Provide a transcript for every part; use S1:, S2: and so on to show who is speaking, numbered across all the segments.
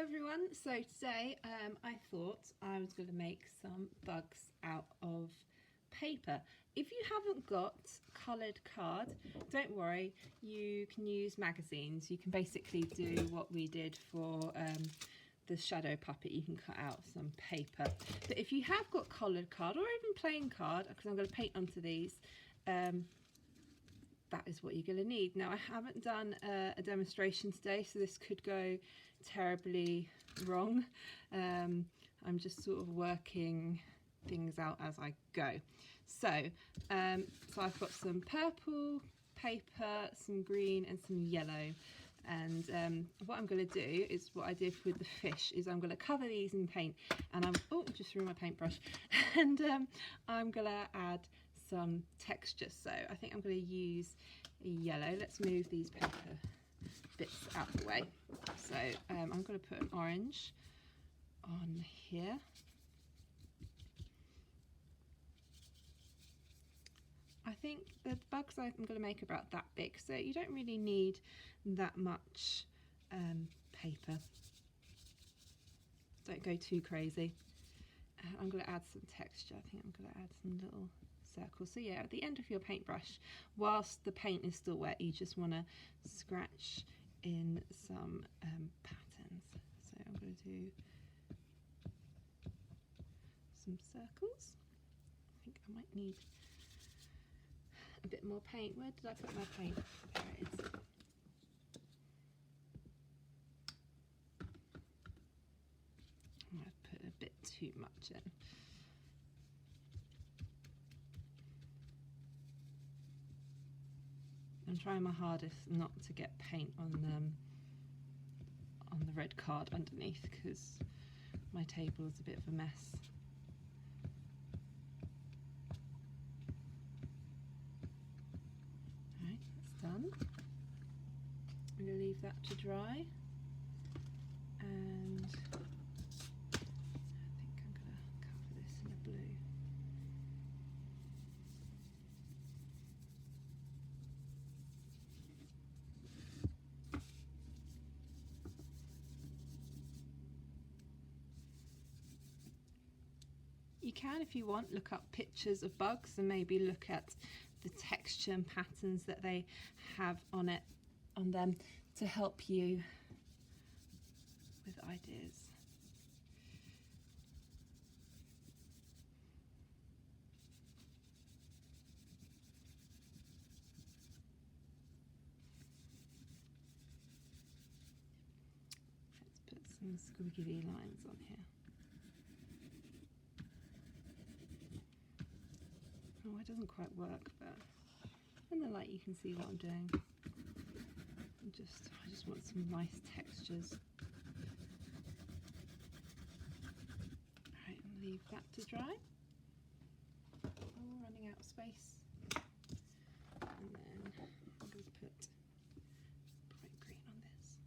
S1: everyone, so today I thought I was going to make some bugs out of paper. If you haven't got coloured card, don't worry, you can use magazines. You can basically do what we did for the shadow puppet. You can cut out some paper. But if you have got coloured card or even plain card, because I'm going to paint onto these, that is what you're going to need. Now I haven't done a demonstration today, so this could go terribly wrong. I'm just sort of working things out as I go. So I've got some purple paper, some green and some yellow, and what I'm going to do is what I did with the fish is I'm going to cover these in paint, and just threw my paintbrush, and I'm going to add some texture. So I think I'm going to use yellow. Let's move these paper bits out of the way. So I'm going to put an orange on here. I think the bugs I'm going to make about that big, so you don't really need that much paper. Don't go too crazy. I'm going to add some texture. I think I'm going to add some little circles. So yeah, at the end of your paintbrush, whilst the paint is still wet, you just want to scratch in some patterns. So I'm going to do some circles. I think I might need a bit more paint. Where did I put my paint? There it is. I've put a bit too much in. I'm trying my hardest not to get paint on the red card underneath, because my table is a bit of a mess. Alright, that's done. I'm going to leave that to dry, and I think I'm going to cover this in a blue. You can, if you want, look up pictures of bugs and maybe look at the texture and patterns that they have on them to help you with ideas. Let's put some squiggly lines on here. Oh, it doesn't quite work, but in the light you can see what I'm doing. I just want some nice textures. Alright, and leave that to dry. Oh, running out of space. And then I'm going to put bright green on this.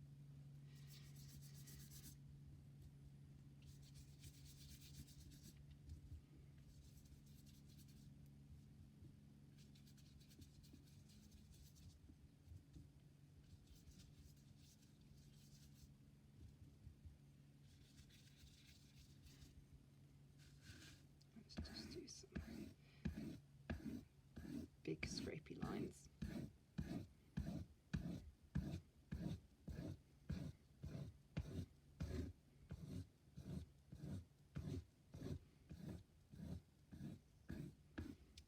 S1: Let's just do some big scrapey lines.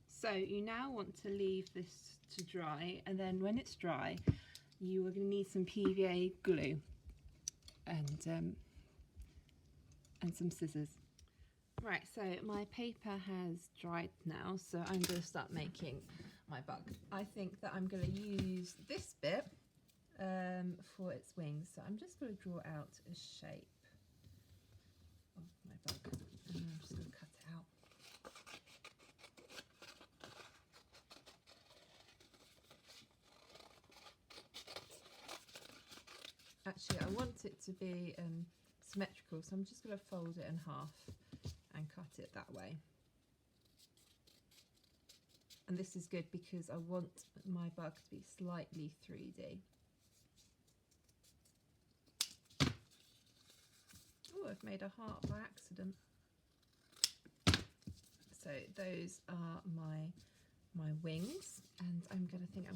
S1: So you now want to leave this to dry, and then when it's dry you are going to need some PVA glue and some scissors. Right, so my paper has dried now, so I'm going to start making my bug. I think that I'm going to use this bit for its wings, so I'm just going to draw out a shape of my bug, and I'm just going to cut it out. Actually, I want it to be symmetrical, so I'm just going to fold it in half and cut it that way. And this is good because I want my bug to be slightly 3D. I've made a heart by accident. So those are my wings, and I'm gonna do it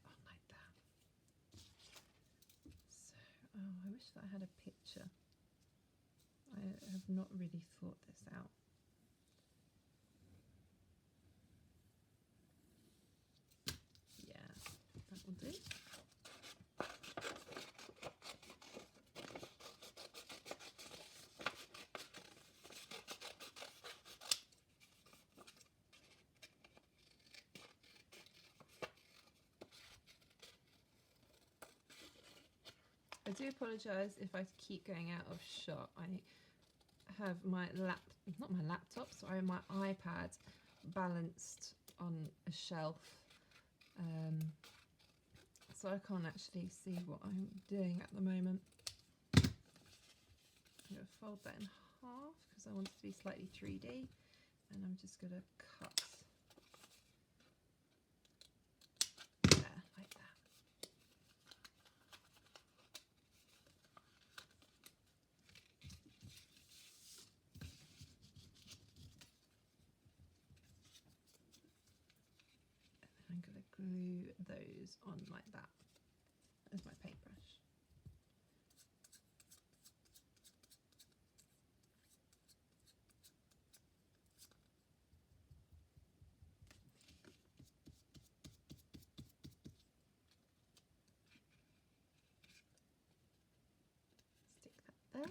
S1: on like that. So, oh, I wish that I had a picture. I have not really thought this out. Yeah, that will do. I do apologise if I keep going out of shot. I have my my iPad balanced on a shelf, so I can't actually see what I'm doing at the moment. I'm going to fold that in half because I want it to be slightly 3D, and I'm just going to cut there like that. I'm going to glue those on like that as my paintbrush. Stick that there.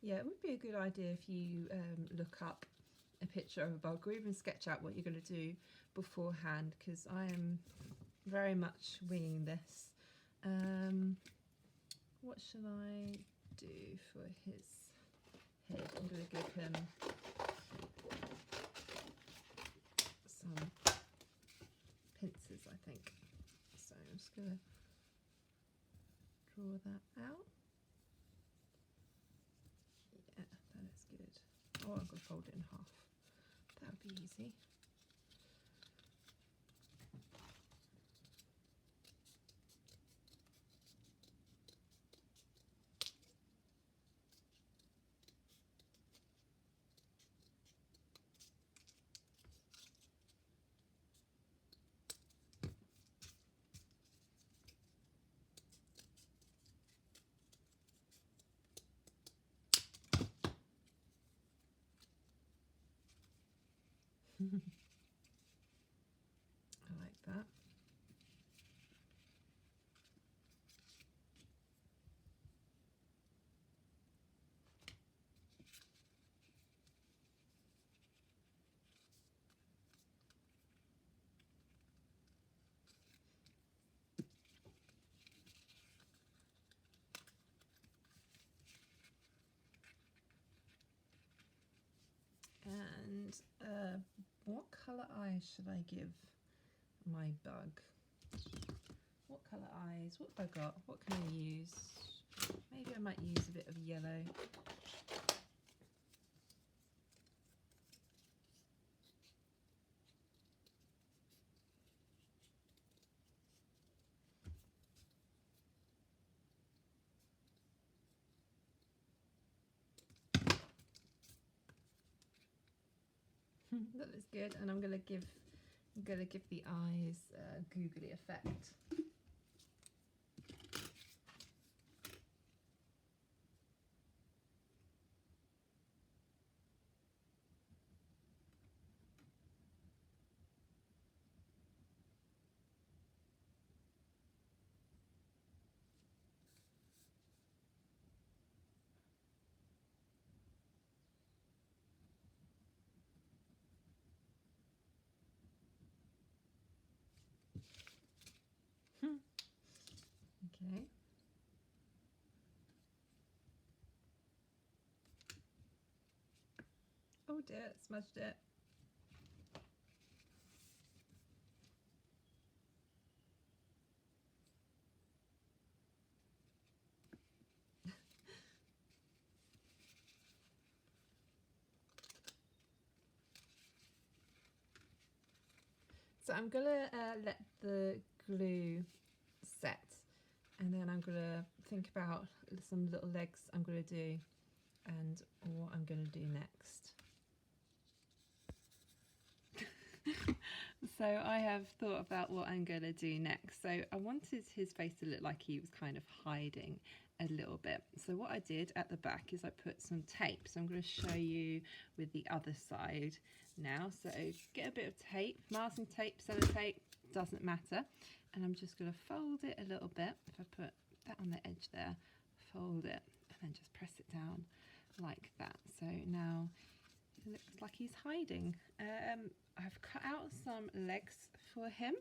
S1: Yeah, it would be a good idea if you look up a picture of a bug or even sketch out what you're going to do beforehand, because I am very much winging this. What should I do for his head? I'm going to give him some pincers, I think. So I'm just going to draw that out. Yeah, that is good. Oh, I'm going to fold it in half. That would be easy. I like that. And what colour eyes should I give my bug? What colour eyes? What have I got? What can I use? Maybe I might use a bit of yellow. That looks good, and I'm gonna give the eyes a googly effect. Okay. Oh dear, smudged it. So I'm gonna let the glue set, and then I'm gonna think about some little legs I'm gonna do and what I'm gonna do next. So I have thought about what I'm going to do next. So I wanted his face to look like he was kind of hiding a little bit. So what I did at the back is I put some tape. So I'm going to show you with the other side now. So get a bit of tape, masking tape, sellotape, doesn't matter. And I'm just going to fold it a little bit. If I put that on the edge there, fold it, and then just press it down like that. So now it looks like he's hiding. I've cut out some legs for him,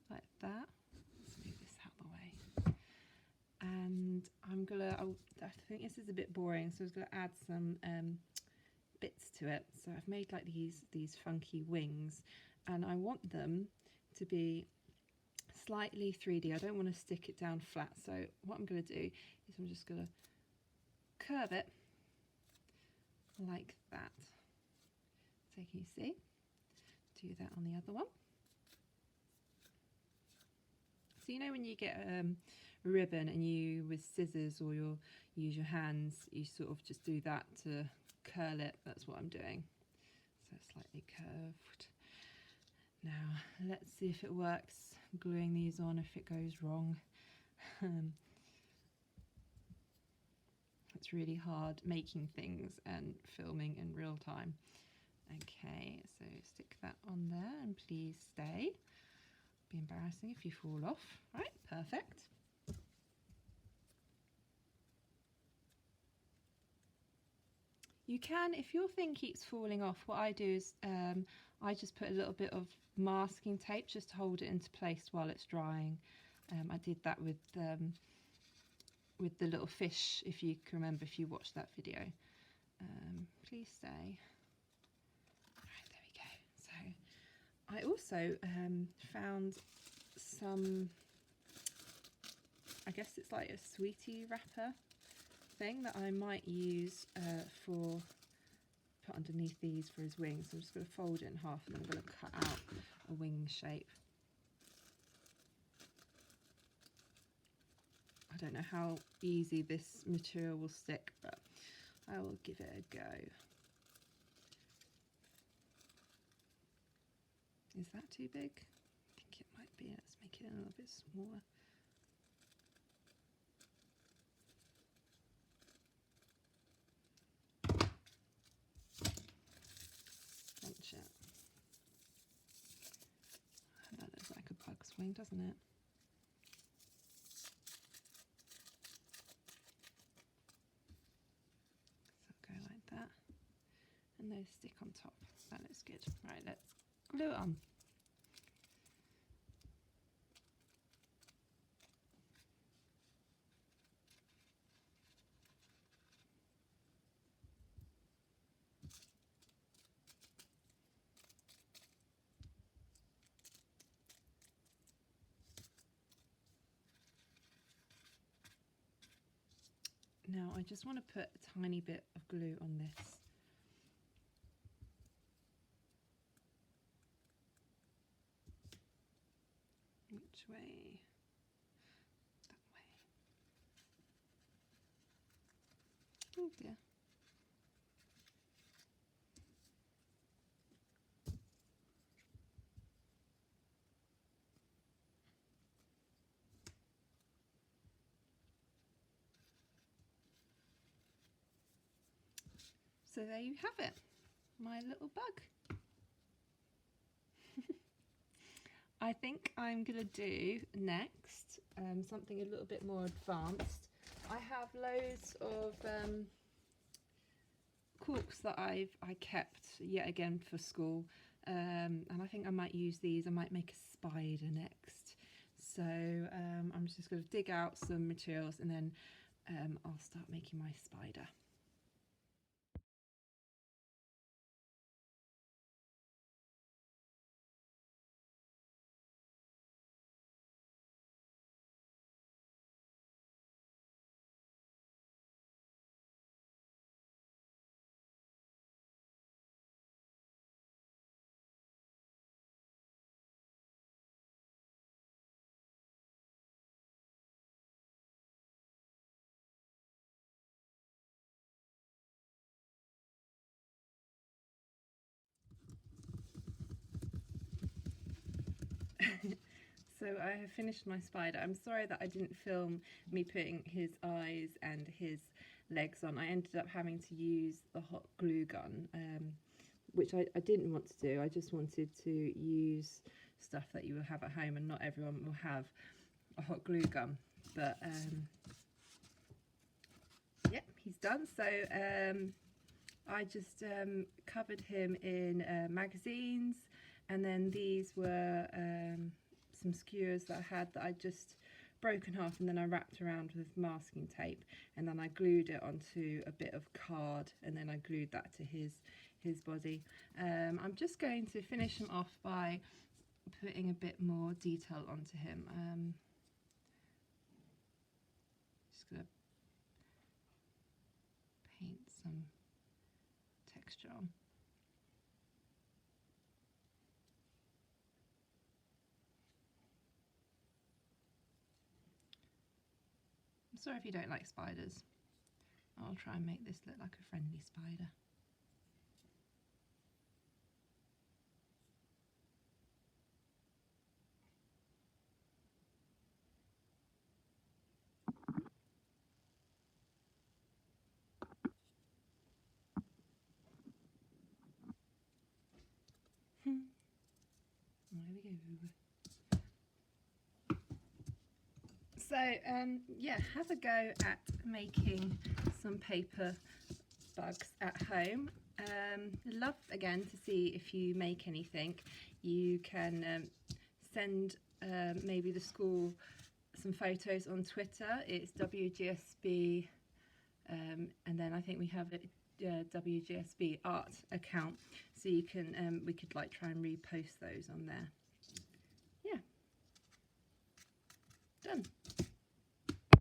S1: like that. Let's move this out of the way. And I think this is a bit boring, so I was gonna add some bits to it. So I've made like these funky wings, and I want them to be slightly 3D. I don't want to stick it down flat. So what I'm gonna do is I'm just gonna curve it like that. So can you see? Do that on the other one. So you know when you get a ribbon and you with scissors or you use your hands, you sort of just do that to curl it. That's what I'm doing. So slightly curved. Now let's see if it works. Gluing these on if it goes wrong. It's really hard making things and filming in real time. Okay, so stick that on there and please stay. Be embarrassing if you fall off. Right, perfect. You can, if your thing keeps falling off, what I do is I just put a little bit of masking tape just to hold it into place while it's drying. I did that with the little fish, if you can remember, if you watched that video. Please stay. Right, there we go. So I also found some, I guess it's like a sweetie wrapper thing that I might use put underneath these for his wings. So I'm just going to fold it in half and I'm going to cut out a wing shape. I don't know how easy this material will stick, but I will give it a go. Is that too big? I think it might be. Let's make it a little bit smaller. Crunch it. That looks like a bug's wing, doesn't it? So go like that. And those stick on top. That looks good. Right, let's glue it on. Now I just want to put a tiny bit of glue on this. Which way? That way. Oh dear. So there you have it, my little bug. I think I'm going to do next something a little bit more advanced. I have loads of corks that I kept yet again for school, and I think I might use these. I might make a spider next. So I'm just going to dig out some materials and then I'll start making my spider. So I have finished my spider. I'm sorry that I didn't film me putting his eyes and his legs on. I ended up having to use the hot glue gun, which I didn't want to do. I just wanted to use stuff that you will have at home, and not everyone will have a hot glue gun. But yep, he's done. So I just covered him in magazines, and then these were some skewers that I had that I just broke in half, and then I wrapped around with masking tape, and then I glued it onto a bit of card, and then I glued that to his body. I'm just going to finish him off by putting a bit more detail onto him. Just gonna paint some texture on. I'm sorry if you don't like spiders. I'll try and make this look like a friendly spider. There we go. So yeah, have a go at making some paper bugs at home. Love again to see if you make anything. You can send maybe the school some photos on Twitter. It's WGSB, and then I think we have a WGSB art account, so you can we could like try and repost those on there. Yeah, done.